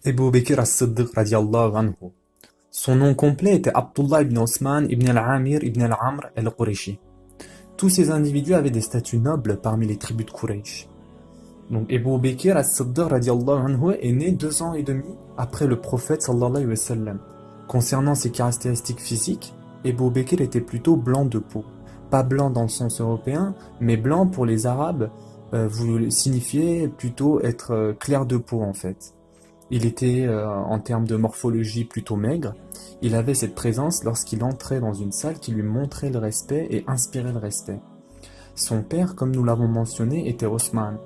Ebu Bekir as-Siddiq radiallahu anhu. Son nom complet était Abdullah ibn Osman ibn al-Amir ibn al-Amr al-Qurashi. Tous ces individus avaient des statuts nobles parmi les tribus de Quraysh. Donc Ebu Bekir as-Siddiq radiallahu anhu est né 2 ans et demi après le prophète sallallahu alayhi wa sallam. Concernant ses caractéristiques physiques, Ebu Bekir était plutôt blanc de peau. Pas blanc dans le sens européen, mais blanc pour les Arabes vous signifiait plutôt être clair de peau en fait. Il était en termes de morphologie plutôt maigre. Il avait cette présence lorsqu'il entrait dans une salle qui lui montrait le respect et inspirait le respect. Son père, comme nous l'avons mentionné, était Osman.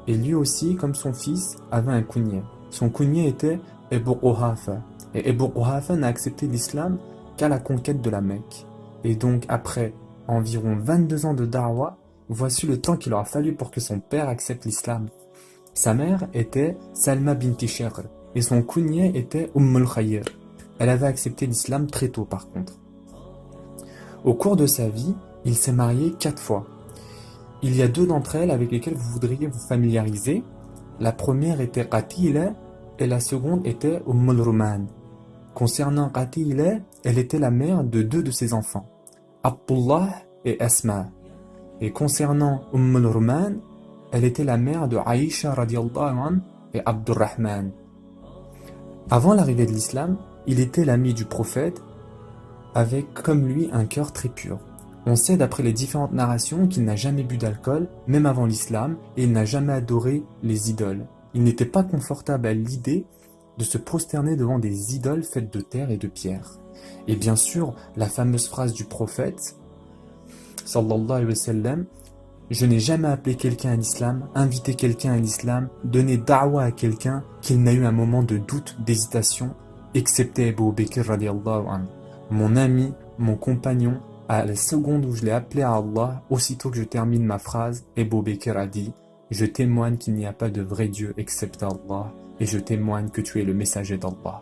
Et lui aussi, comme son fils, avait un kunyé. Son kunyé était Ebu Quhafa. Et Ebu Quhafa n'a accepté l'islam qu'à la conquête de la Mecque. Et donc après environ 22 ans de da'wa, voici le temps qu'il aura fallu pour que son père accepte l'islam. Sa mère était Salma binti Sherr et son kunyé était al Khayr. Elle avait accepté l'islam très tôt par contre. Au cours de sa vie, il s'est marié 4 fois. Il y a 2 d'entre elles avec lesquelles vous voudriez vous familiariser. La première était Qatila et la seconde était Ruman. Concernant Qatila, elle était la mère de 2 de ses enfants, Abdullah et Asma. Et concernant Ruman, elle était la mère de Aïcha radiallahu anha et Abdurrahman. Avant l'arrivée de l'islam, il était l'ami du prophète avec comme lui un cœur très pur. On sait d'après les différentes narrations qu'il n'a jamais bu d'alcool, même avant l'islam, et il n'a jamais adoré les idoles. Il n'était pas confortable à l'idée de se prosterner devant des idoles faites de terre et de pierre. Et bien sûr, la fameuse phrase du prophète, sallallahu alayhi wa sallam, je n'ai jamais appelé quelqu'un à l'islam, invité quelqu'un à l'islam, donné da'wa à quelqu'un qu'il n'a eu un moment de doute, d'hésitation, excepté Ebu Bekir radiallahu anhu. Mon ami, mon compagnon, à la seconde où je l'ai appelé à Allah, aussitôt que je termine ma phrase, Ebu Bekir a dit « Je témoigne qu'il n'y a pas de vrai Dieu excepté Allah, et je témoigne que tu es le messager d'Allah. »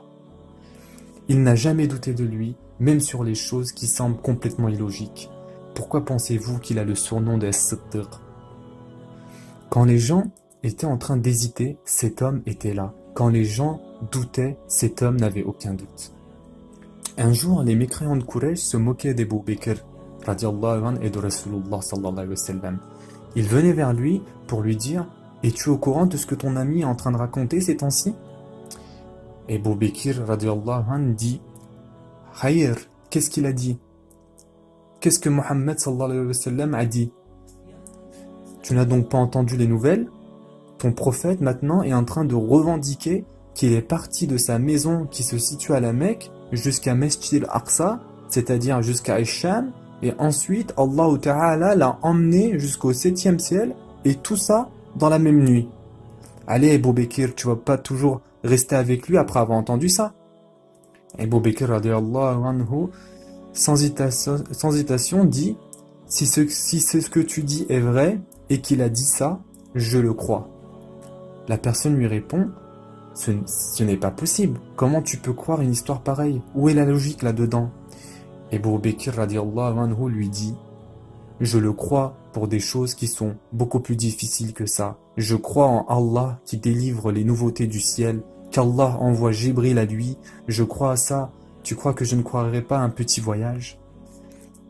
Il n'a jamais douté de lui, même sur les choses qui semblent complètement illogiques. Pourquoi pensez-vous qu'il a le surnom de As-Siddiq? Quand les gens étaient en train d'hésiter, cet homme était là. Quand les gens doutaient, cet homme n'avait aucun doute. Un jour, les mécréants de Quraysh se moquaient d'Ebu Bekr radiallahu anhu et de Rasulullah sallallahu alayhi wa sallam. Ils venaient vers lui pour lui dire « Es-tu au courant de ce que ton ami est en train de raconter ces temps-ci » Ebu Bekr radiallahu anhu dit « Khayr, qu'est-ce qu'il a dit? Qu'est-ce que Mohammed sallallahu alayhi wa sallam a dit? Tu n'as donc pas entendu les nouvelles? Ton prophète maintenant est en train de revendiquer qu'il est parti de sa maison qui se situe à la Mecque jusqu'à Mesjid al-Aqsa, c'est-à-dire jusqu'à Isham, et ensuite Allah Ta'ala l'a emmené jusqu'au 7e ciel, et tout ça dans la même nuit. Allez Ebu Bekir, tu vas pas toujours rester avec lui après avoir entendu ça. Ebu Bekir radiallahu anhu, sans hésitation, dit « Si ce que tu dis est vrai, et qu'il a dit ça, je le crois. » La personne lui répond « Ce n'est pas possible. Comment tu peux croire une histoire pareille? Où est la logique là-dedans » Ebu Bekir radiallahu anhu lui dit « Je le crois pour des choses qui sont beaucoup plus difficiles que ça. Je crois en Allah qui délivre les nouveautés du ciel, qu'Allah envoie Jibril à lui. Je crois à ça. Tu crois que je ne croirais pas à un petit voyage ?»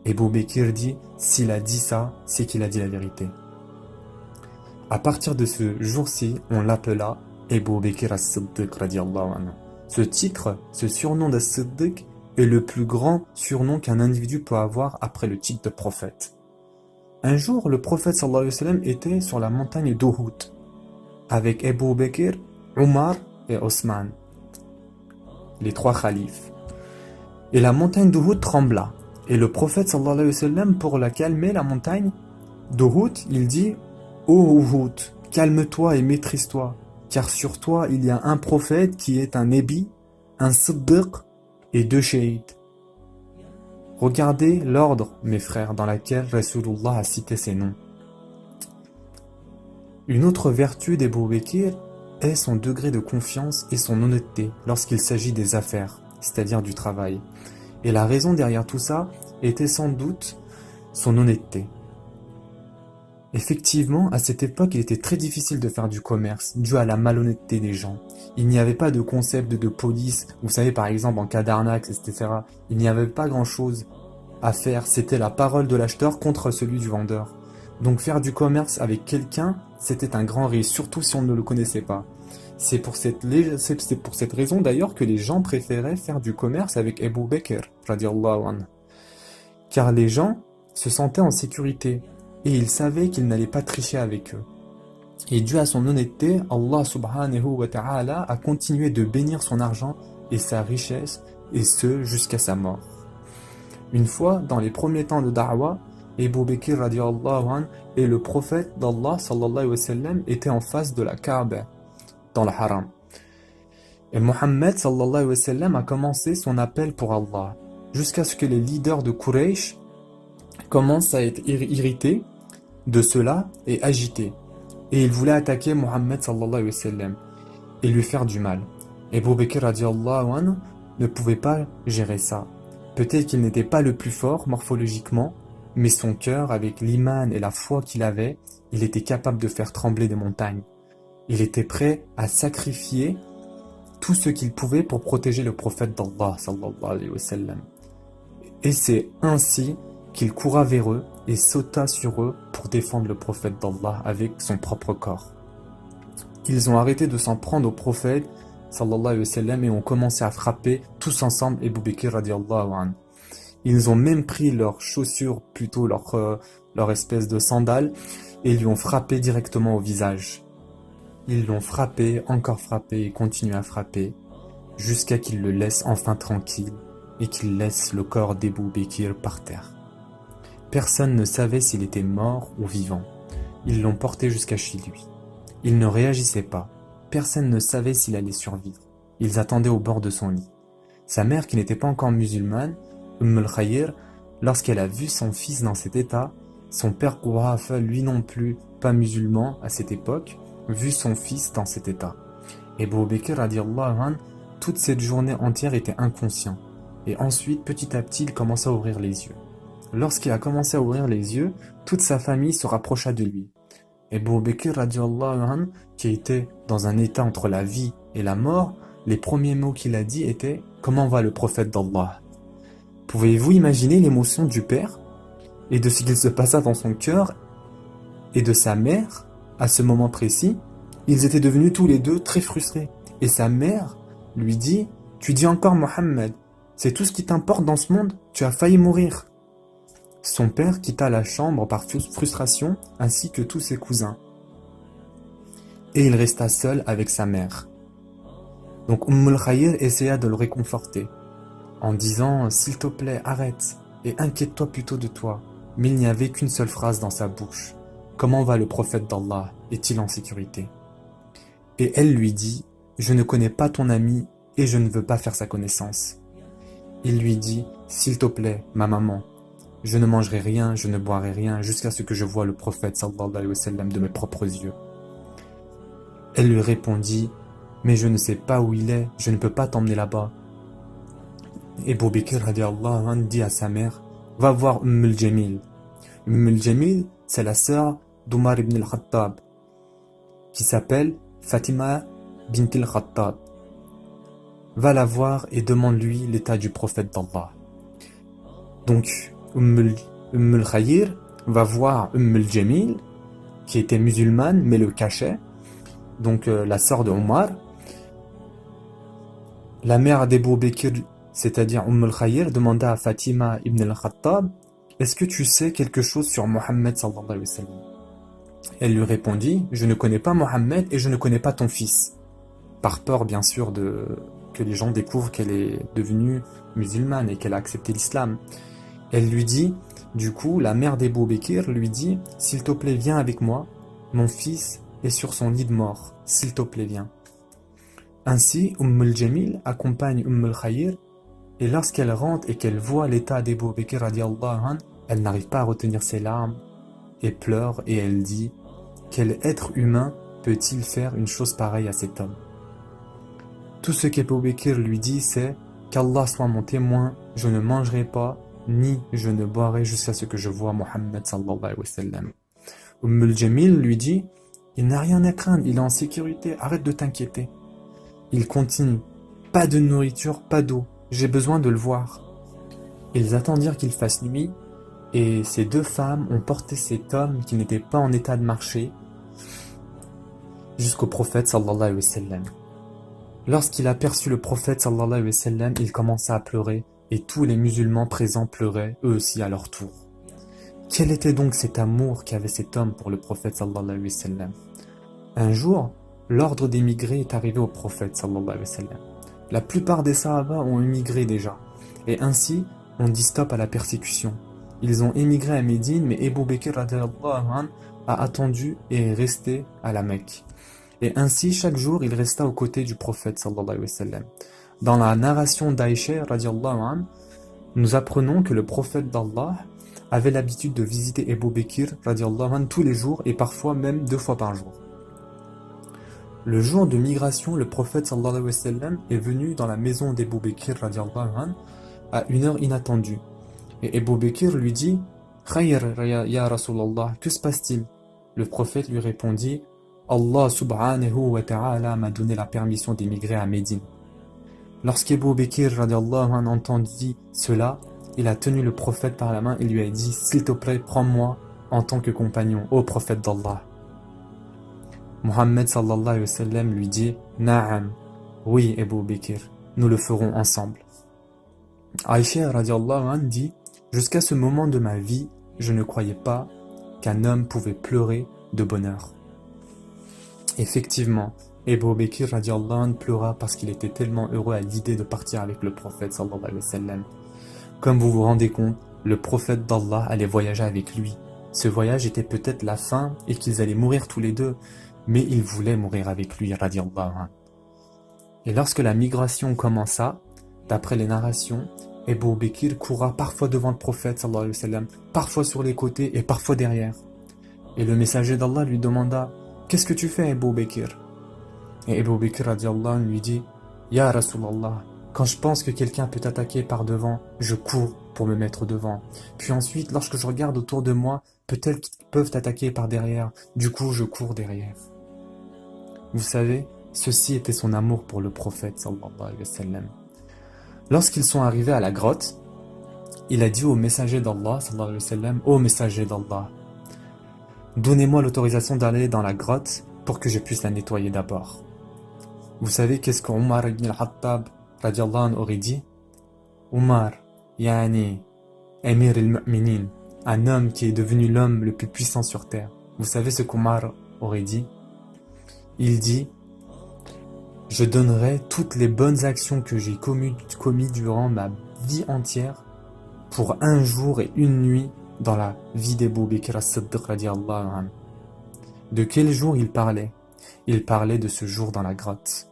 Ebu Bekir dit « S'il a dit ça, c'est qu'il a dit la vérité. » À partir de ce jour-ci, on l'appela Ebu Bekir as-Siddiq radiallahu anhu. Ce titre, ce surnom d'as-Siddiq est le plus grand surnom qu'un individu peut avoir après le titre de prophète. Un jour, le prophète sallallahu alayhi wa sallam était sur la montagne d'Uhud avec Ebu Bekir, Omar et Osman, les 3 khalifes. Et la montagne d'Uhud trembla. Et le prophète sallallahu alayhi wa sallam, pour la calmer, la montagne d'Uhud, il dit « Ô Uhud, calme-toi et maîtrise-toi, car sur toi il y a un prophète qui est un Nabi, un Siddiq et 2 shahids. » Regardez l'ordre, mes frères, dans laquelle Rasulullah a cité ces noms. Une autre vertu d'Ebu Bekir est son degré de confiance et son honnêteté lorsqu'il s'agit des affaires, c'est-à-dire du travail. Et la raison derrière tout ça était sans doute son honnêteté. Effectivement, à cette époque, il était très difficile de faire du commerce, dû à la malhonnêteté des gens. Il n'y avait pas de concept de police, vous savez par exemple en cas d'arnaque, etc. Il n'y avait pas grand-chose à faire, c'était la parole de l'acheteur contre celui du vendeur. Donc faire du commerce avec quelqu'un, c'était un grand risque, surtout si on ne le connaissait pas. C'est pour cette raison d'ailleurs que les gens préféraient faire du commerce avec Abu Bakr, radiallahu anhu. Car les gens se sentaient en sécurité et ils savaient qu'ils n'allaient pas tricher avec eux. Et dû à son honnêteté, Allah subhanahu wa ta'ala a continué de bénir son argent et sa richesse, et ce jusqu'à sa mort. Une fois, dans les premiers temps de Da'wah, Abu Bakr radiallahu anhu et le prophète d'Allah sallallahu alayhi wa sallam étaient en face de la Kaaba, dans le haram. Et Mohammed sallallahu alayhi wa sallam a commencé son appel pour Allah, jusqu'à ce que les leaders de Quraysh commencent à être irrités de cela et agités. Et ils voulaient attaquer Mohammed sallallahu alayhi wa sallam et lui faire du mal. Et Abu Bakr radiallahu anhu ne pouvait pas gérer ça. Peut-être qu'il n'était pas le plus fort morphologiquement, mais son cœur, avec l'iman et la foi qu'il avait, il était capable de faire trembler des montagnes. Il était prêt à sacrifier tout ce qu'il pouvait pour protéger le prophète d'Allah sallallahu alayhi wa sallam. Et c'est ainsi qu'il coura vers eux et sauta sur eux pour défendre le prophète d'Allah avec son propre corps. Ils ont arrêté de s'en prendre au prophète sallallahu alayhi wa sallam et ont commencé à frapper tous ensemble Abu Bakr radiallahu anhu. Ils ont même pris leurs chaussures, plutôt leur espèce de sandales, et lui ont frappé directement au visage. Ils l'ont frappé, encore frappé et continuent à frapper, jusqu'à qu'ils le laissent enfin tranquille et qu'ils laissent le corps d'Abu Bakr par terre. Personne ne savait s'il était mort ou vivant. Ils l'ont porté jusqu'à chez lui. Il ne réagissait pas. Personne ne savait s'il allait survivre. Ils attendaient au bord de son lit. Sa mère, qui n'était pas encore musulmane, al-Khayr, lorsqu'elle a vu son fils dans cet état, son père Quhafa, lui non plus pas musulman à cette époque, vu son fils dans cet état. Et Abu Bakr radiallahu anhu, toute cette journée entière était inconscient. Et ensuite, petit à petit, il commença à ouvrir les yeux. Lorsqu'il a commencé à ouvrir les yeux, toute sa famille se rapprocha de lui. Et Abu Bakr radiallahu anhu, qui était dans un état entre la vie et la mort, les premiers mots qu'il a dit étaient « Comment va le prophète d'Allah ?» Pouvez-vous imaginer l'émotion du père et de ce qu'il se passa dans son cœur et de sa mère à ce moment précis? Ils étaient devenus tous les deux très frustrés. Et sa mère lui dit « Tu dis encore Mohammed, c'est tout ce qui t'importe dans ce monde? Tu as failli mourir. » Son père quitta la chambre par frustration ainsi que tous ses cousins. Et il resta seul avec sa mère. Donc al-Khayr essaya de le réconforter en disant « S'il te plaît, arrête et inquiète-toi plutôt de toi. » Mais il n'y avait qu'une seule phrase dans sa bouche. « Comment va le prophète d'Allah? Est-il en sécurité ?» Et elle lui dit « Je ne connais pas ton ami et je ne veux pas faire sa connaissance. » Il lui dit « S'il te plaît, ma maman, je ne mangerai rien, je ne boirai rien jusqu'à ce que je voie le prophète sallallahu alayhi wa sallam de mes propres yeux. » Elle lui répondit « Mais je ne sais pas où il est, je ne peux pas t'emmener là-bas. » Et Abu Bakr radiallahu anhu dit à sa mère « Va voir al-Jamil. » al-Jamil, c'est la sœur d'Omar ibn al-Khattab, qui s'appelle Fatima bint al-Khattab. Va la voir et demande-lui l'état du prophète d'Allah. Donc, al-Khayr va voir al-Jamil, qui était musulmane, mais le cachait, donc la sœur de Omar. La mère d'Abu Bakr, c'est-à-dire al-Khayr, demanda à Fatima ibn al-Khattab « Est-ce que tu sais quelque chose sur Mohammed sallallahu alayhi wa sallam ?» Elle lui répondit « Je ne connais pas Mohammed et je ne connais pas ton fils. » Par peur, bien sûr, que les gens découvrent qu'elle est devenue musulmane et qu'elle a accepté l'islam. Elle lui dit, du coup, la mère d'Abu Bakr lui dit « S'il te plaît, viens avec moi. Mon fils est sur son lit de mort. S'il te plaît, viens. » Ainsi, al-Jamil accompagne al-Khayr. Et lorsqu'elle rentre et qu'elle voit l'état d'Abu Bakr radiallahu anhu, elle n'arrive pas à retenir ses larmes et pleure et elle dit « Quel être humain peut-il faire une chose pareille à cet homme ?» Tout ce qu'Abu Bakr lui dit c'est « Qu'Allah soit mon témoin, je ne mangerai pas, ni je ne boirai jusqu'à ce que je voie Mohammed sallallahu alayhi wa sallam. » Jamil lui dit: il n'a rien à craindre, il est en sécurité, arrête de t'inquiéter. Il continue: pas de nourriture, pas d'eau, j'ai besoin de le voir. Ils attendirent qu'il fasse nuit, et ces deux femmes ont porté cet homme qui n'était pas en état de marcher jusqu'au prophète sallallahu alayhi wa sallam. Lorsqu'il aperçut le prophète sallallahu alayhi wa sallam, il commença à pleurer, et tous les musulmans présents pleuraient eux aussi à leur tour. Quel était donc cet amour qu'avait cet homme pour le prophète sallallahu alayhi wa sallam? Un jour, l'ordre d'émigrer est arrivé au prophète sallallahu alayhi wa sallam. La plupart des sahaba ont émigré déjà, et ainsi on dit stop à la persécution. Ils ont émigré à Médine, mais Abu Bakr radhiyallahu anhu a attendu et est resté à la Mecque. Et ainsi, chaque jour, il resta aux côtés du prophète sallallahu alayhi wa sallam. Dans la narration d'Aïcha radhiyallahu anha, nous apprenons que le prophète d'Allah avait l'habitude de visiter Abu Bakr radhiyallahu anhu tous les jours et parfois même 2 fois par jour. Le jour de migration, le prophète sallallahu alayhi wa sallam est venu dans la maison d'Abu Bakr radhiyallahu anhu à une heure inattendue. Et Abu Bakr lui dit: Khayr ya Rasulallah, que se passe-t-il? Le prophète lui répondit: Allah subhanahu wa ta'ala m'a donné la permission d'émigrer à Médine. Lorsqu'Abu Bakr radhiyallahu anhu entendit cela, il a tenu le prophète par la main et lui a dit: s'il te plaît, prends-moi en tant que compagnon, ô prophète d'Allah. Muhammad sallallahu alayhi wa sallam lui dit: Na'am, oui Abu Bakr, nous le ferons ensemble. Aïcha radhiyallahu anha dit: jusqu'à ce moment de ma vie, je ne croyais pas qu'un homme pouvait pleurer de bonheur. Effectivement, Abu Bakr radhiyallahu anhu pleura parce qu'il était tellement heureux à l'idée de partir avec le prophète sallallahu alayhi wa sallam. Comme vous vous rendez compte, le prophète d'Allah allait voyager avec lui. Ce voyage était peut-être la fin et qu'ils allaient mourir tous les deux, mais il voulait mourir avec lui radhiyallahu anhu. Et lorsque la migration commença, d'après les narrations, Abu Bakr courra parfois devant le prophète sallallahu alayhi wa sallam, parfois sur les côtés et parfois derrière. Et le messager d'Allah lui demanda: qu'est-ce que tu fais, Abu Bakr? Et Abu Bakr radhiyallahu anhu lui dit: Ya Rasulallah, quand je pense que quelqu'un peut attaquer par devant, je cours pour me mettre devant. Puis ensuite, lorsque je regarde autour de moi, peut-être qu'ils peuvent attaquer par derrière, du coup je cours derrière. Vous savez, ceci était son amour pour le prophète sallallahu alayhi wa sallam. Lorsqu'ils sont arrivés à la grotte, il a dit au messager d'Allah sallallahu alayhi wa sallam: ô messager d'Allah, donnez-moi l'autorisation d'aller dans la grotte pour que je puisse la nettoyer d'abord. Vous savez qu'est-ce qu'Omar ibn al-Khattab radhiyallahu anhu aurait dit? Omar, yani Amir al-Mu'minin, un homme qui est devenu l'homme le plus puissant sur terre. Vous savez ce qu'Omar aurait dit? Il dit: je donnerai toutes les bonnes actions que j'ai commis durant ma vie entière pour un jour et une nuit dans la vie d'Abu Bakr as-Siddiq radhiyallahu anhu. De quel jour il parlait? Il parlait de ce jour dans la grotte.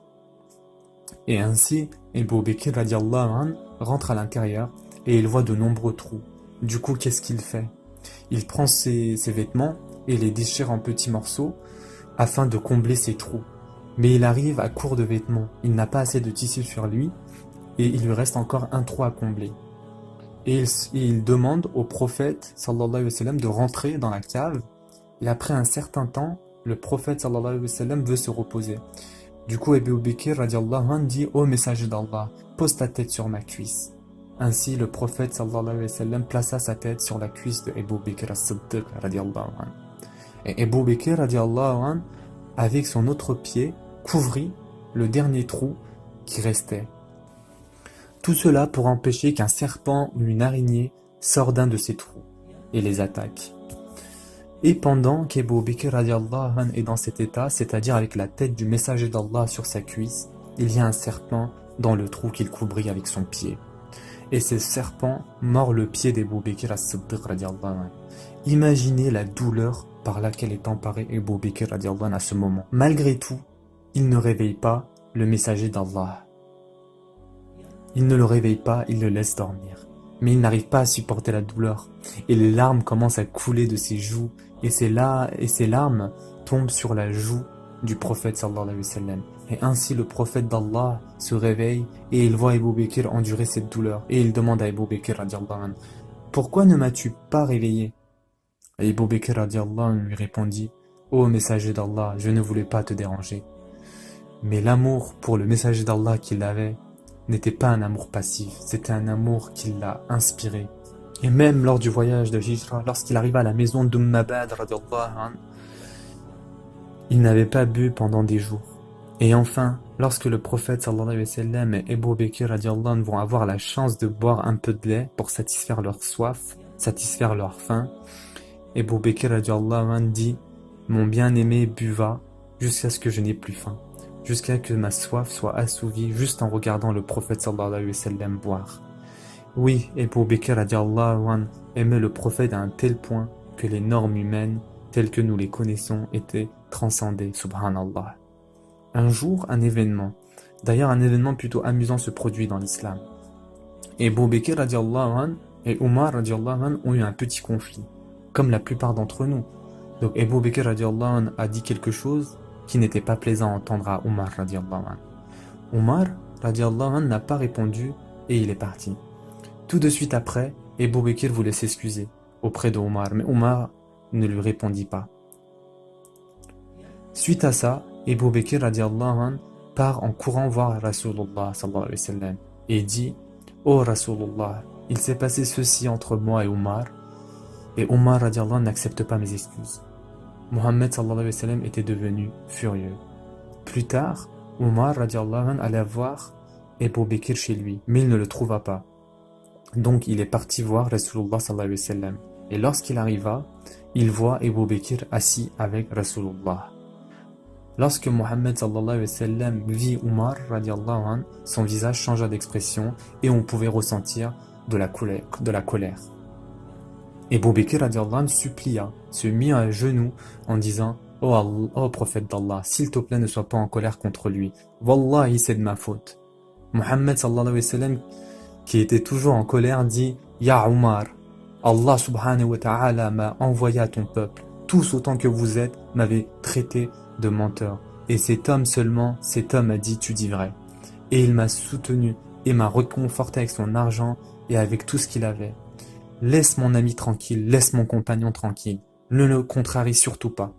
Et ainsi, Abu Bakr radhiyallahu anhu rentre à l'intérieur et il voit de nombreux trous. Du coup, qu'est-ce qu'il fait? Il prend ses vêtements et les déchire en petits morceaux afin de combler ces trous. Mais il arrive à court de vêtements, il n'a pas assez de tissu sur lui et il lui reste encore un trou à combler. Et il demande au prophète sallallahu alayhi wa sallam de rentrer dans la cave. Et après un certain temps, le prophète sallallahu alayhi wa sallam veut se reposer. Du coup, Abu Bakr radhiyallahu anhu dit: ô messager d'Allah, pose ta tête sur ma cuisse. Ainsi, le prophète sallallahu alayhi wa sallam plaça sa tête sur la cuisse de Abu Bakr as-Siddiq radhiyallahu anhu. Et Abu Bakr radhiyallahu anhu, avec son autre pied, couvrit le dernier trou qui restait. Tout cela pour empêcher qu'un serpent ou une araignée sorte d'un de ces trous et les attaque. Et pendant qu'Abu Bakr radhiyallahu anhu est dans cet état, c'est-à-dire avec la tête du messager d'Allah sur sa cuisse, il y a un serpent dans le trou qu'il couvrit avec son pied. Et ce serpent mord le pied d'Abu Bakr as-Siddiq radhiyallahu anhu. Imaginez la douleur par laquelle est emparé Abu Bakr radhiyallahu anhu à ce moment. Malgré tout, il ne réveille pas le messager d'Allah. Il ne le réveille pas, il le laisse dormir. Mais il n'arrive pas à supporter la douleur. Et les larmes commencent à couler de ses joues. Et ces larmes tombent sur la joue du prophète sallallahu alayhi wa sallam. Et ainsi le prophète d'Allah se réveille et il voit Abu Bakr endurer cette douleur. Et il demande à Abu Bakr radhiyallahu anhu: pourquoi ne m'as-tu pas réveillé? Et Abu Bakr radiallahu anhu lui répondit: Ô messager d'Allah, je ne voulais pas te déranger. Mais l'amour pour le messager d'Allah qu'il avait n'était pas un amour passif, c'était un amour qui l'a inspiré. Et même lors du voyage de Hijra, lorsqu'il arriva à la maison d'Ummabad radiallahu anhu, il n'avait pas bu pendant des jours. Et enfin, lorsque le prophète sallallahu alayhi wa sallam et Abu Bakr radiallahu anhu vont avoir la chance de boire un peu de lait pour satisfaire leur soif, satisfaire leur faim, Abu Bakr radiallahu anhu dit: Mon bien-aimé buva jusqu'à ce que je n'ai plus faim, jusqu'à que ma soif soit assouvie juste en regardant le prophète sallallahu alayhi wa sallam boire. Oui, Abu Bakr radiallahu anhu aimait le prophète à un tel point que les normes humaines, telles que nous les connaissons, étaient transcendées, subhanallah. Un jour, un événement, d'ailleurs un événement plutôt amusant se produit dans l'islam. Et Abu Bakr radiallahu anhu et Omar radiallahu anhu ont eu un petit conflit, comme la plupart d'entre nous. Donc Abu Bakr radiallahu anhu a dit quelque chose qui n'était pas plaisant à entendre à Omar radiallahu anhu. Omar radiallahu anhu n'a pas répondu et il est parti. Tout de suite après, Abu Bakr voulait s'excuser auprès de Omar, mais Omar ne lui répondit pas. Suite à ça, Abu Bakr radiallahu anhu part en courant voir Rasulullah sallallahu alayhi wa sallam et dit: Oh Rasulullah, il s'est passé ceci entre moi et Omar, et Omar radiallahu anhu n'accepte pas mes excuses. Mohammed sallallahu alayhi wa sallam était devenu furieux. Plus tard, Omar radiallahu anhu allait voir Abu Bakr chez lui, mais il ne le trouva pas. Donc il est parti voir Rasulullah sallallahu alayhi wa sallam. Et lorsqu'il arriva, il voit Abu Bakr assis avec Rasulullah. Lorsque Mohammed sallallahu alayhi wa sallam vit Omar radiallahu anhu, son visage changea d'expression et on pouvait ressentir de la colère. Abu Bakr radiallahu anhu supplia, se mit à genoux en disant: Oh Allah, oh prophète d'Allah, s'il te plaît ne sois pas en colère contre lui. Wallahi c'est de ma faute. Mohammed sallallahu alayhi wa sallam, qui était toujours en colère, dit: Ya Omar, Allah subhanahu wa ta'ala m'a envoyé à ton peuple. Tous autant que vous êtes m'avez traité de menteur. Et cet homme seulement, cet homme a dit: tu dis vrai. Et il m'a soutenu et m'a réconforté avec son argent et avec tout ce qu'il avait. Laisse mon ami tranquille, laisse mon compagnon tranquille. Ne le contrarie surtout pas.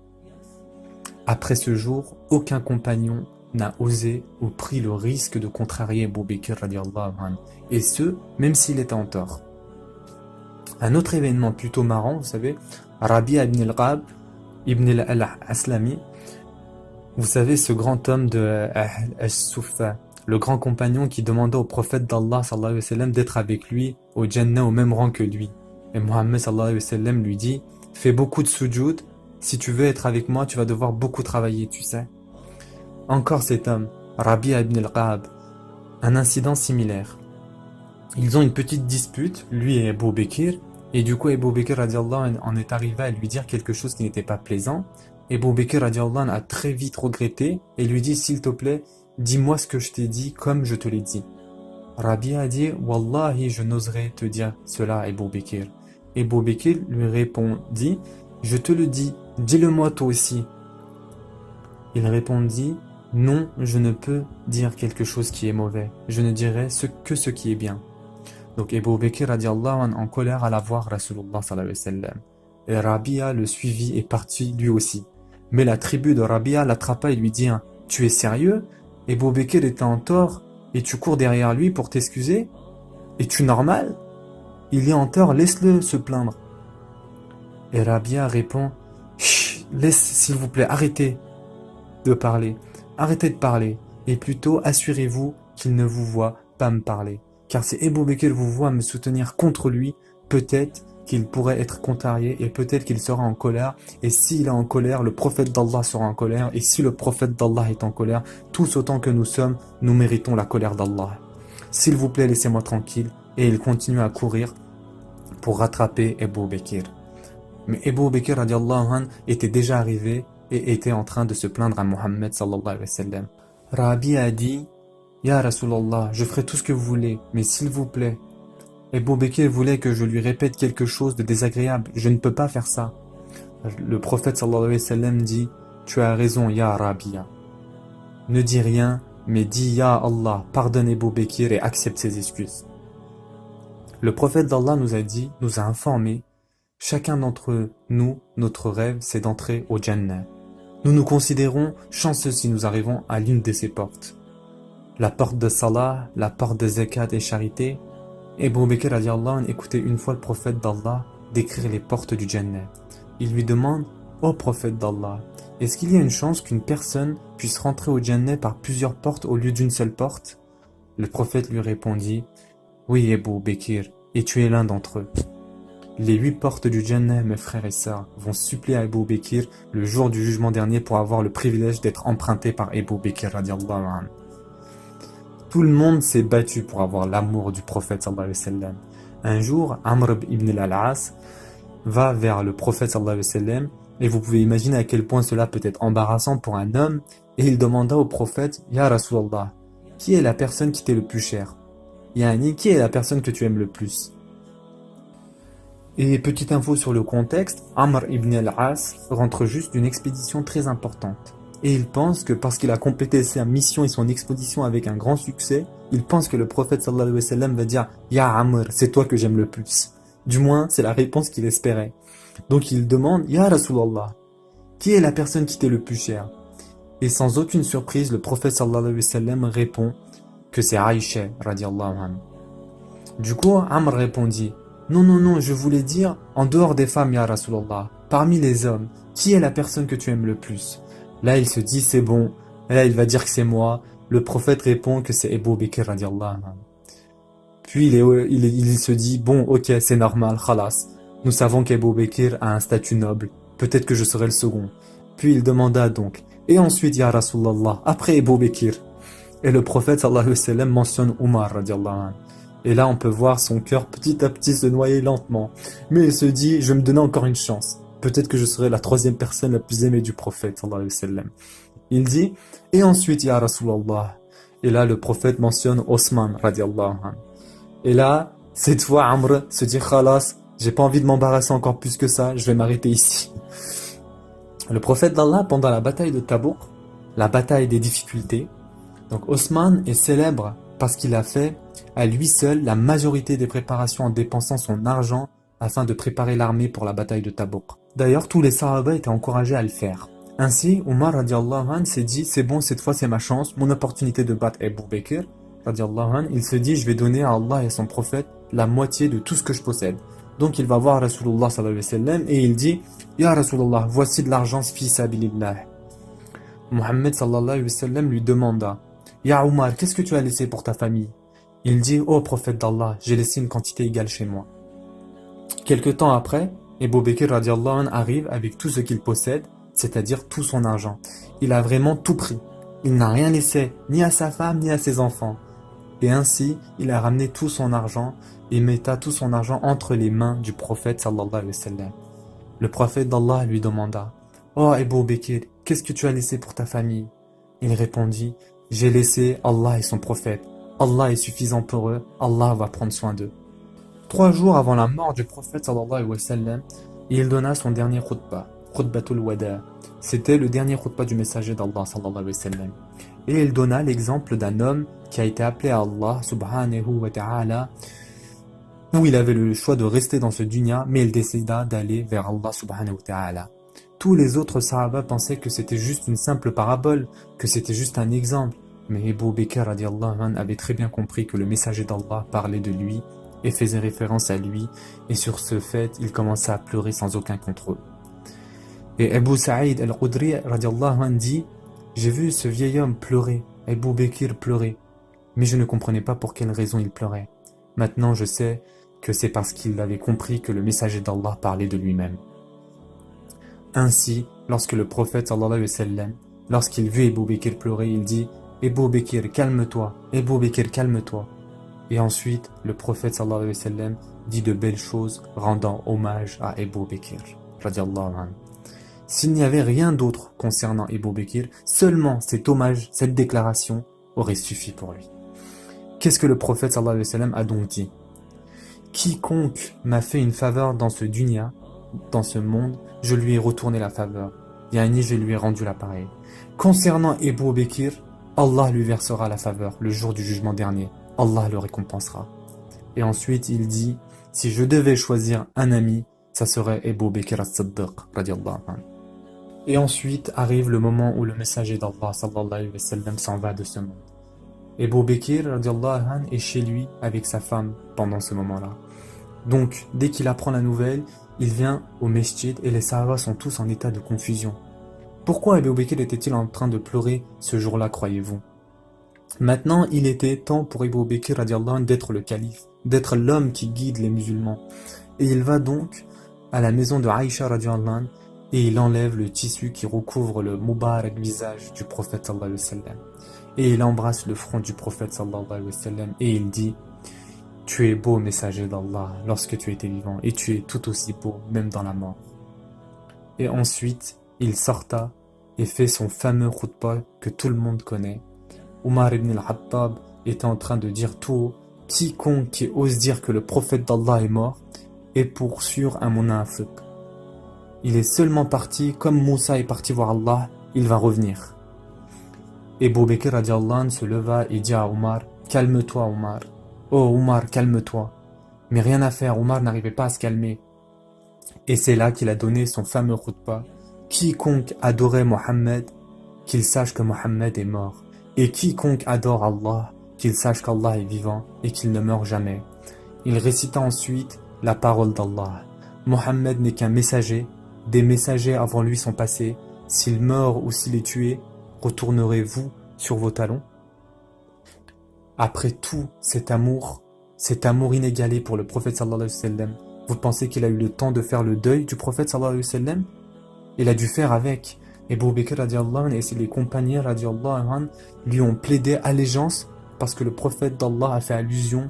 Après ce jour, aucun compagnon n'a osé ou pris le risque de contrarier Abu Bakr radiallahu anhu. Et ce, même s'il était en tort. Un autre événement plutôt marrant, vous savez, Rabi'a ibn al-Ghab, ibn al-Aslami, vous savez, ce grand homme de As-Suffa, le grand compagnon qui demanda au prophète d'Allah sallallahu alayhi wa sallam d'être avec lui au Jannah au même rang que lui. Et Mohammed sallallahu alayhi wa sallam lui dit: fais beaucoup de sujoud, si tu veux être avec moi, tu vas devoir beaucoup travailler, tu sais. Encore cet homme, Rabi'a ibn al-Ghab, un incident similaire. Ils ont une petite dispute, lui et Abu Bakr, et du coup Abu Bakr radiallahu anhu en est arrivé à lui dire quelque chose qui n'était pas plaisant. Abu Bakr radiallahu anhu a très vite regretté et lui dit: s'il te plaît, dis-moi ce que je t'ai dit comme je te l'ai dit. Rabi'a a dit: Wallahi, je n'oserais te dire cela, Abu Bakr. Abu Bakr lui répondit: je te le dis, dis-le-moi toi aussi. Il répondit: non, je ne peux dire quelque chose qui est mauvais, je ne dirai que ce qui est bien. Donc Abu Bakr radiallahu anhu en colère alla voir Rasulullah sallallahu alayhi wa sallam. Et Rabi'a le suivit et partit lui aussi. Mais la tribu de Rabi'a l'attrapa et lui dit: tu es sérieux? Abu Bakr était en tort et tu cours derrière lui pour t'excuser? Es-tu normal? Il est en tort, laisse-le se plaindre. Et Rabi'a répond: chut, laisse s'il vous plaît, arrêtez de parler. Arrêtez de parler et plutôt assurez-vous qu'il ne vous voit pas me parler. Car si Abu Bakr vous voit me soutenir contre lui, peut-être qu'il pourrait être contrarié et peut-être qu'il sera en colère. Et s'il est en colère, le prophète d'Allah sera en colère. Et si le prophète d'Allah est en colère, tous autant que nous sommes, nous méritons la colère d'Allah. S'il vous plaît, laissez-moi tranquille. Et il continue à courir pour rattraper Abu Bakr. Mais Abu Bakr radiallahu anhu était déjà arrivé et était en train de se plaindre à Mohammed sallallahu alayhi wa sallam. Rabi a dit: Ya Rasulallah, je ferai tout ce que vous voulez, mais s'il vous plaît, Abu Bakr voulait que je lui répète quelque chose de désagréable, je ne peux pas faire ça. Le prophète sallallahu alayhi wa sallam dit: tu as raison, Ya Rabi'a. Ne dis rien, mais dis: Ya Allah, pardonne Abu Bakr et accepte ses excuses. Le prophète d'Allah nous a informé Chacun d'entre nous, notre rêve, c'est d'entrer au Jannah. Nous nous considérons chanceux si nous arrivons à l'une de ces portes. La porte de Salah, la porte de Zakat et charité. Abu Bakr radiallahu anhu écoutait une fois le prophète d'Allah décrire les portes du Jannah. Il lui demande: ô prophète d'Allah, est-ce qu'il y a une chance qu'une personne puisse rentrer au Jannah par plusieurs portes au lieu d'une seule porte? Le prophète lui répondit: oui Abu Bakr, et tu es l'un d'entre eux. Les 8 portes du Jannah, mes frères et sœurs, vont suppléer Abu Bakr le jour du jugement dernier pour avoir le privilège d'être emprunté par Abu Bakr radiallahu anhu. Tout le monde s'est battu pour avoir l'amour du prophète sallallahu alayhi wa sallam. Un jour, Amr ibn al-As va vers le prophète sallallahu alayhi wa sallam, et vous pouvez imaginer à quel point cela peut être embarrassant pour un homme, et il demanda au prophète: Ya Rasulallah, qui est la personne qui t'est le plus chère? Yani, qui est la personne que tu aimes le plus? Et petite info sur le contexte, Amr ibn al-As rentre juste d'une expédition très importante. Et il pense que parce qu'il a complété sa mission et son expédition avec un grand succès, il pense que le prophète sallallahu alayhi wa sallam va dire: Ya Amr, c'est toi que j'aime le plus. Du moins, c'est la réponse qu'il espérait. Donc il demande: Ya Rasulallah, qui est la personne qui t'est le plus chère? Et sans aucune surprise, le prophète sallallahu alayhi wa sallam répond que c'est Aïcha radiallahu anha. Du coup, Amr répondit: non, non, non, je voulais dire en dehors des femmes, ya Rasulallah, parmi les hommes, qui est la personne que tu aimes le plus? Là, il se dit: c'est bon. Et là, il va dire que c'est moi. Le prophète répond que c'est Abu Bakr radiallahu anhu. Puis il se dit: bon, ok, c'est normal, khalas. Nous savons qu'Abu Bakr a un statut noble. Peut-être que je serai le second. Puis il demanda donc: et ensuite, ya Rasulallah, après Abu Bakr? Et le prophète sallallahu alayhi wa sallam mentionne Omar radiallahu anhu. Et là, on peut voir son cœur petit à petit se noyer lentement. Mais il se dit: je vais me donner encore une chance. Peut-être que je serai la 3e personne la plus aimée du prophète sallallahu alayhi wa sallam. Il dit: et ensuite, ya Rasulallah. Et là, le prophète mentionne Osman radiallahu anhu. Et là, cette fois, Amr se dit: khalas, j'ai pas envie de m'embarrasser encore plus que ça, je vais m'arrêter ici. Le prophète d'Allah, pendant la bataille de Tabouk, la bataille des difficultés, donc Osman est célèbre parce qu'il a fait à lui seul la majorité des préparations en dépensant son argent afin de préparer l'armée pour la bataille de Tabouk. D'ailleurs, tous les Sahaba étaient encouragés à le faire. Ainsi, Omar radiallahu anhu s'est dit: c'est bon, cette fois c'est ma chance, mon opportunité de battre Abu Bakr radiallahu anhu. Il se dit: je vais donner à Allah et à son prophète la moitié de tout ce que je possède. Donc il va voir Rasulullah sallallahu alayhi wa sallam et il dit: Ya Rasulullah, voici de l'argent fi sabilillah. Mohammed sallallahu alayhi wa sallam lui demanda: Ya Omar, qu'est-ce que tu as laissé pour ta famille? Il dit: ô prophète d'Allah, j'ai laissé une quantité égale chez moi. Quelque temps après, Abu Bakr radiallahu anhu arrive avec tout ce qu'il possède, c'est-à-dire tout son argent. Il a vraiment tout pris. Il n'a rien laissé, ni à sa femme, ni à ses enfants. Et ainsi, il a ramené tout son argent et metta tout son argent entre les mains du prophète sallallahu alayhi wa sallam. Le prophète d'Allah lui demanda: oh Abu Bakr, qu'est-ce que tu as laissé pour ta famille? Il répondit: j'ai laissé Allah et son prophète. Allah est suffisant pour eux, Allah va prendre soin d'eux. 3 jours avant la mort du prophète sallallahu alayhi wa sallam, il donna son dernier khutbah, khutbatul wada. C'était le dernier khutbah du messager d'Allah sallallahu alayhi wa sallam. Et il donna l'exemple d'un homme qui a été appelé à Allah subhanahu wa ta'ala, où il avait le choix de rester dans ce dunya, mais il décida d'aller vers Allah subhanahu wa ta'ala. Tous les autres sahaba pensaient que c'était juste une simple parabole, que c'était juste un exemple. Mais Abu Bakr radiallahu anhu avait très bien compris que le messager d'Allah parlait de lui et faisait référence à lui, et sur ce fait, il commença à pleurer sans aucun contrôle. Et Abu Sa'id al-Khudri radiallahu anhu dit: j'ai vu ce vieil homme pleurer, Abu Bakr pleurer, mais je ne comprenais pas pour quelle raison il pleurait. Maintenant je sais que c'est parce qu'il avait compris que le messager d'Allah parlait de lui-même. Ainsi, lorsque le prophète sallallahu alayhi wa sallam, lorsqu'il vit Abu Bakr pleurer, il dit: Abu Bakr, calme-toi, Abu Bakr, calme-toi. Et ensuite, le prophète sallallahu alayhi wa sallam dit de belles choses rendant hommage à Abu Bakr radiallahu anhu. S'il n'y avait rien d'autre concernant Abu Bakr, seulement cet hommage, cette déclaration aurait suffi pour lui. Qu'est-ce que le prophète sallallahu alayhi wa sallam a donc dit? Quiconque m'a fait une faveur dans ce dunya, dans ce monde, je lui ai retourné la faveur. Yani, je lui ai rendu l'appareil. Concernant Abu Bakr, Allah lui versera la faveur le jour du jugement dernier. Allah le récompensera. Et ensuite, il dit: si je devais choisir un ami, ça serait Abu Bakr as-Siddiq, radiallahu anhu. Et ensuite arrive le moment où le messager d'Allah, sallallahu alayhi wa sallam, s'en va de ce monde. Abu Bakr, radiallahu anhu, est chez lui avec sa femme pendant ce moment-là. Donc, dès qu'il apprend la nouvelle, il vient au mesjid et les sahaba sont tous en état de confusion. Pourquoi Abu Bakr était-il en train de pleurer ce jour-là, croyez-vous? Maintenant, il était temps pour Abu Bakr radiallahu anhu d'être le calife, d'être l'homme qui guide les musulmans. Et il va donc à la maison de Aïcha radiallahu anha et il enlève le tissu qui recouvre le mubarak visage du prophète sallallahu alayhi wa sallam. Et il embrasse le front du prophète sallallahu alayhi wa sallam et il dit: tu es beau, messager d'Allah, lorsque tu étais vivant, et tu es tout aussi beau, même dans la mort. Et ensuite, il sorta et fait son fameux khutbah que tout le monde connaît. Omar ibn al-Khattab était en train de dire tout haut: quiconque qui ose dire que le prophète d'Allah est mort est pour sûr un munafiq. Il est seulement parti, comme Moussa est parti voir Allah, il va revenir. Et Abu Bakr radiallahu anhu se leva et dit à Omar: calme-toi Omar. Oh Omar, calme-toi. Mais rien à faire, Omar n'arrivait pas à se calmer. Et c'est là qu'il a donné son fameux khutbah: quiconque adorait Mohammed, qu'il sache que Mohammed est mort. Et quiconque adore Allah, qu'il sache qu'Allah est vivant et qu'il ne meurt jamais. Il récita ensuite la parole d'Allah: Mohammed n'est qu'un messager, des messagers avant lui sont passés. S'il meurt ou s'il est tué, retournerez-vous sur vos talons? Après tout cet amour inégalé pour le prophète sallallahu alayhi wa sallam, vous pensez qu'il a eu le temps de faire le deuil du prophète sallallahu alayhi wa sallam? Il a dû faire avec. Et Abu Bakr radiallahu anhu et les compagnons radiallahu anhu lui ont plaidé allégeance parce que le prophète d'Allah a fait allusion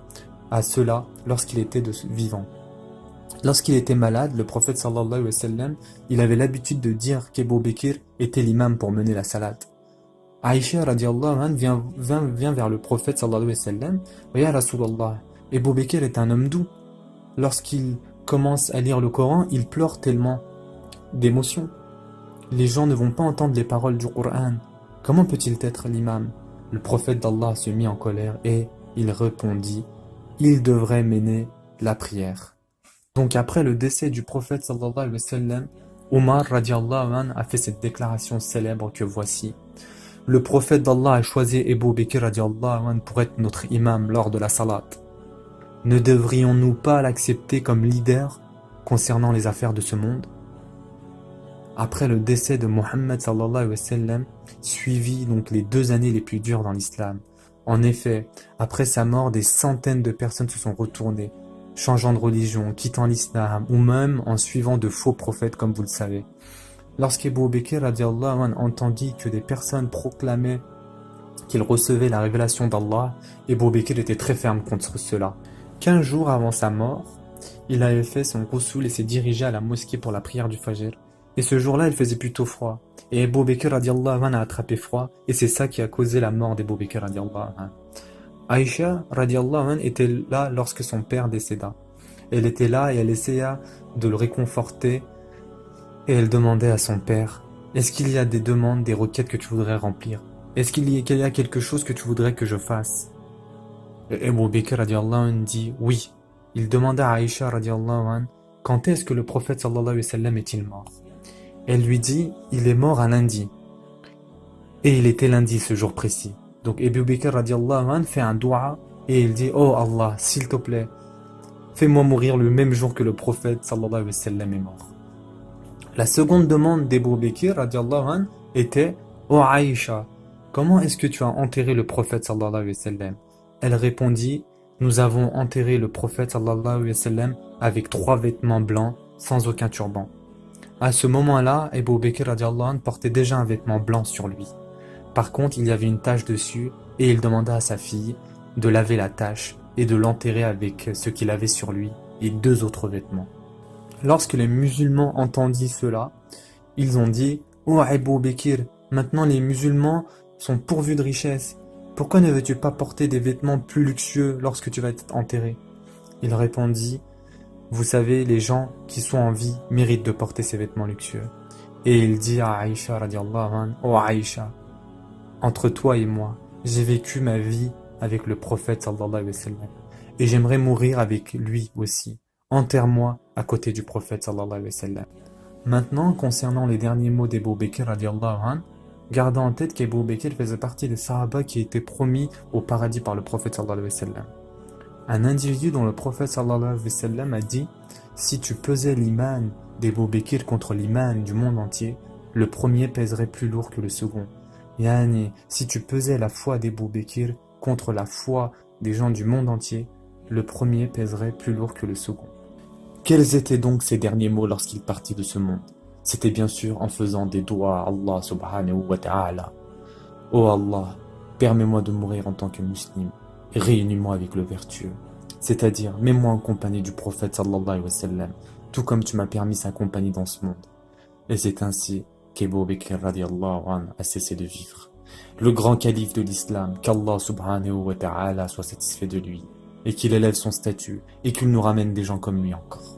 à cela lorsqu'il était vivant. Lorsqu'il était malade, le prophète sallallahu alayhi wa sallam, il avait l'habitude de dire qu'Abu Bakr était l'imam pour mener la salade. Aïcha radiallahu anha vient vers le prophète sallallahu alayhi wa sallam: Ya Rasulallah, Abu Bakr est un homme doux. Lorsqu'il commence à lire le Coran, il pleure tellement d'émotion. Les gens ne vont pas entendre les paroles du Coran. Comment peut-il être l'imam? Le prophète d'Allah se mit en colère et il répondit: il devrait mener la prière. Donc après le décès du prophète sallallahu alayhi wa sallam, Omar radiallahu anhu a fait cette déclaration célèbre que voici: le prophète d'Allah a choisi Abu Bakr radiallahu anhu pour être notre imam lors de la salat. Ne devrions-nous pas l'accepter comme leader concernant les affaires de ce monde? Après le décès de Mohammed sallallahu alayhi wa sallam, suivit donc les 2 années les plus dures dans l'islam. En effet, après sa mort, des centaines de personnes se sont retournées, changeant de religion, quittant l'islam, ou même en suivant de faux prophètes, comme vous le savez. Lorsqu'Abu Bakr radiallahu anhu entendit que des personnes proclamaient qu'il recevait la révélation d'Allah, Abu Bakr était très ferme contre cela. 15 jours avant sa mort, il avait fait son ghusl et s'est dirigé à la mosquée pour la prière du Fajr. Et ce jour-là, il faisait plutôt froid. Et Abu Bakr radiallahu anhu a attrapé froid, et c'est ça qui a causé la mort d'Abu Bakr radiallahu anhu. Aïcha radiallahu anhu était là lorsque son père décéda. Elle était là et elle essaya de le réconforter. Et elle demandait à son père: est-ce qu'il y a des demandes, des requêtes que tu voudrais remplir? Est-ce qu'il y a quelque chose que tu voudrais que je fasse? Et Abu Bakr radiallahu anhu dit oui. Il demanda à Aïcha radiallahu anhu: quand est-ce que le prophète sallallahu alayhi wa sallam est-il mort? Elle lui dit: il est mort un lundi. Et il était lundi ce jour précis. Donc Abu Bakr radiallahu anhu fait un dua et il dit: oh Allah, s'il te plaît, fais-moi mourir le même jour que le prophète sallallahu alayhi wa sallam est mort. La seconde demande d'Abu Bakr radiallahu anhu était: oh Aïcha, comment est-ce que tu as enterré le prophète sallallahu alayhi wa sallam? Elle répondit: nous avons enterré le prophète sallallahu alayhi wa sallam avec 3 vêtements blancs, sans aucun turban. À ce moment-là, Abu Bakr radiallahu anhu portait déjà un vêtement blanc sur lui. Par contre, il y avait une tache dessus et il demanda à sa fille de laver la tache et de l'enterrer avec ce qu'il avait sur lui et 2 autres vêtements. Lorsque les musulmans entendirent cela, ils ont dit: oh Abu Bakr, maintenant les musulmans sont pourvus de richesses. Pourquoi ne veux-tu pas porter des vêtements plus luxueux lorsque tu vas être enterré? Il répondit: vous savez, les gens qui sont en vie méritent de porter ces vêtements luxueux. Et il dit à Aïcha radiallahu anha: oh Aïcha, entre toi et moi, j'ai vécu ma vie avec le prophète sallallahu alayhi wa sallam et j'aimerais mourir avec lui aussi. Enterre-moi à côté du prophète sallallahu alayhi wa sallam. Maintenant, concernant les derniers mots d'Abu Bakr radiallahu anhu, gardez en tête qu'Abu Bakr faisait partie des Sahaba qui étaient promis au paradis par le prophète sallallahu alayhi wa sallam. Un individu dont le prophète sallallahu alayhi wa sallam a dit « Si tu pesais l'iman d'Abu Bakr contre l'iman du monde entier, le premier pèserait plus lourd que le second. Yani, si tu pesais la foi d'Abu Bakr contre la foi des gens du monde entier, le premier pèserait plus lourd que le second. » Quels étaient donc ces derniers mots lorsqu'il partit de ce monde? C'était bien sûr en faisant des doigts à Allah subhanahu wa ta'ala. Oh Allah, permets-moi de mourir en tant que musulman et réunis-moi avec le vertueux. C'est-à-dire, mets-moi en compagnie du prophète sallallahu alayhi wa sallam, tout comme tu m'as permis sa compagnie dans ce monde. Et c'est ainsi qu'Abu Bakr radiallahu anhu a cessé de vivre. Le grand calife de l'islam, qu'Allah subhanahu wa ta'ala soit satisfait de lui, et qu'il élève son statut, et qu'il nous ramène des gens comme lui encore.